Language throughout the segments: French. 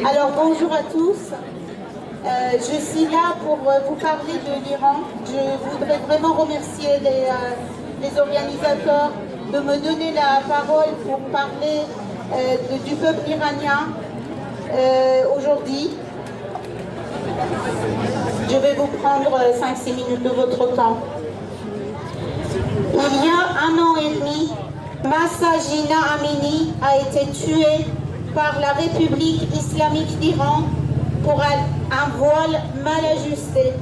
Alors bonjour à tous, je suis là pour vous parler de l'Iran. Je voudrais vraiment remercier les organisateurs de me donner la parole pour parler du peuple iranien aujourd'hui. Je vais vous prendre 5-6 minutes de votre temps. Il y a 1 an et demi, Mahsa Jina Amini a été tuée par la République islamique d'Iran pour un voile mal ajusté.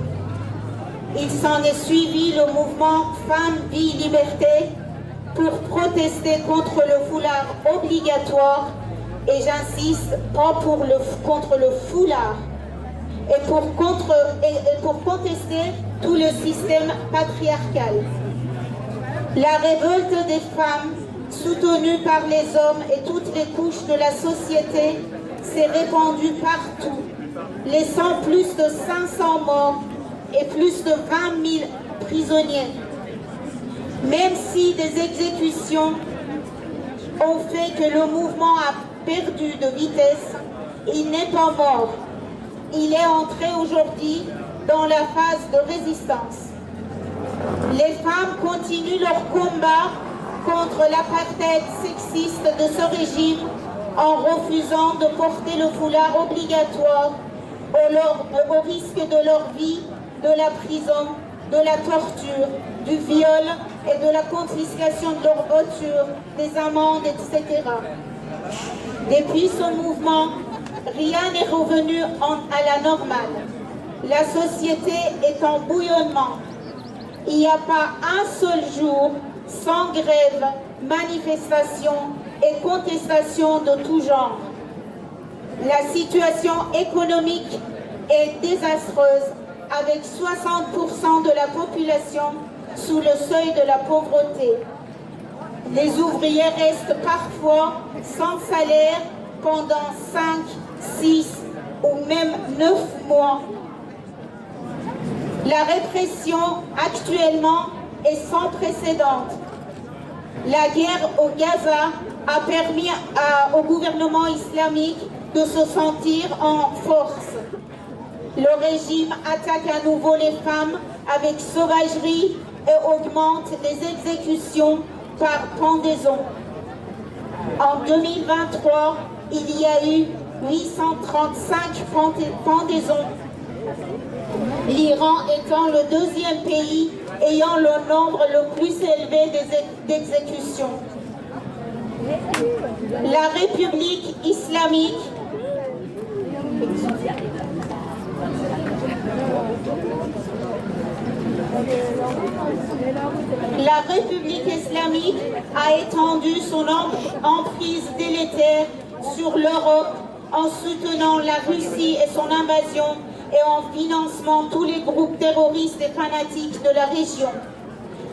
Il s'en est suivi le mouvement Femmes, Vie, Liberté pour protester contre le foulard obligatoire, et j'insiste, pas contre le foulard, et pour contester tout le système patriarcal. La révolte des femmes, soutenue par les hommes et toutes les couches de la société, s'est répandue partout, laissant plus de 500 morts et plus de 20 000 prisonniers. Même si des exécutions ont fait que le mouvement a perdu de vitesse, il n'est pas mort. Il est entré aujourd'hui dans la phase de résistance. Les femmes continuent leur combat contre l'apartheid sexiste de ce régime en refusant de porter le foulard obligatoire au risque de leur vie, de la prison, de la torture, du viol et de la confiscation de leur voiture, des amendes, etc. Depuis ce mouvement, rien n'est revenu à la normale. La société est en bouillonnement. Il n'y a pas un seul jour sans grève, manifestation et contestation de tout genre. La situation économique est désastreuse, avec 60% de la population sous le seuil de la pauvreté. Les ouvriers restent parfois sans salaire pendant 5, 6 ou même 9 mois. La répression actuellement est sans précédent. La guerre au Gaza a permis au gouvernement islamique de se sentir en force. Le régime attaque à nouveau les femmes avec sauvagerie et augmente les exécutions par pendaison. En 2023, il y a eu 835 pendaisons. L'Iran étant le 2e pays ayant le nombre le plus élevé d'exécutions. La République islamique a étendu son emprise délétère sur l'Europe en soutenant la Russie et son invasion et en finançant tous les groupes terroristes et fanatiques de la région.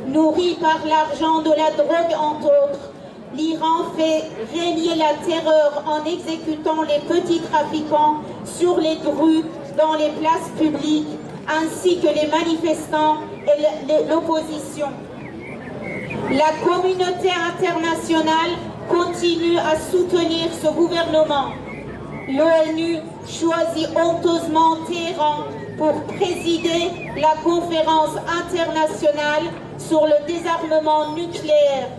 Nourri par l'argent de la drogue entre autres, l'Iran fait régner la terreur en exécutant les petits trafiquants sur les grues dans les places publiques, ainsi que les manifestants et l'opposition. La communauté internationale continue à soutenir ce gouvernement. L'ONU choisit honteusement Téhéran pour présider la conférence internationale sur le désarmement nucléaire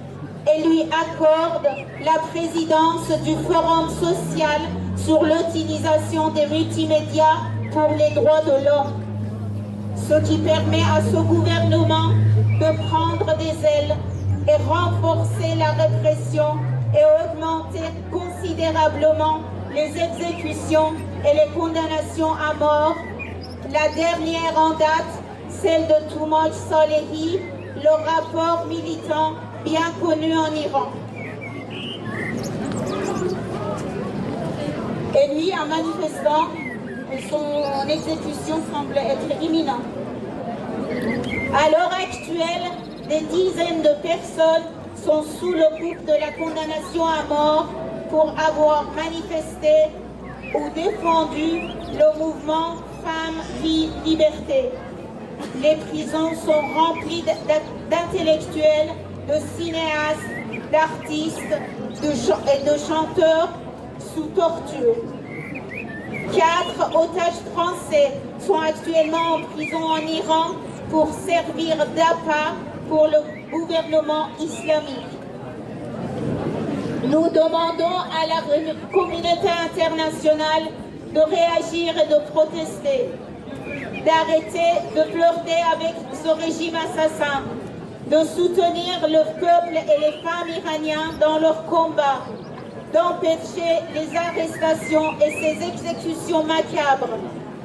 et lui accorde la présidence du Forum social sur l'utilisation des multimédias pour les droits de l'homme, ce qui permet à ce gouvernement de prendre des ailes et renforcer la répression et augmenter considérablement les exécutions et les condamnations à mort. La dernière en date, celle de Toumoj Salehi, le rapport militant bien connu en Iran. Et lui, un manifestant, son exécution semble être imminente. À l'heure actuelle, des dizaines de personnes sont sous le coup de la condamnation à mort pour avoir manifesté ou défendu le mouvement Femmes, Vie, Liberté. Les prisons sont remplies d'intellectuels de cinéastes, d'artistes et de chanteurs sous torture. 4 otages français sont actuellement en prison en Iran pour servir d'appât pour le gouvernement islamique. Nous demandons à la communauté internationale de réagir et de protester, d'arrêter de flirter avec ce régime assassin, de soutenir le peuple et les femmes iraniens dans leur combat, d'empêcher les arrestations et ces exécutions macabres,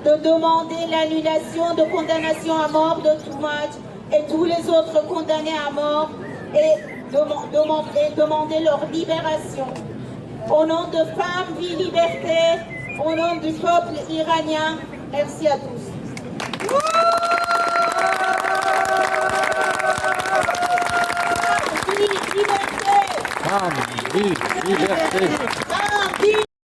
de demander l'annulation de condamnations à mort de Toomadj et tous les autres condamnés à mort et demander leur libération. Au nom de Femmes, Vie, Liberté, au nom du peuple iranien, merci à tous. Femme, vie, liberté.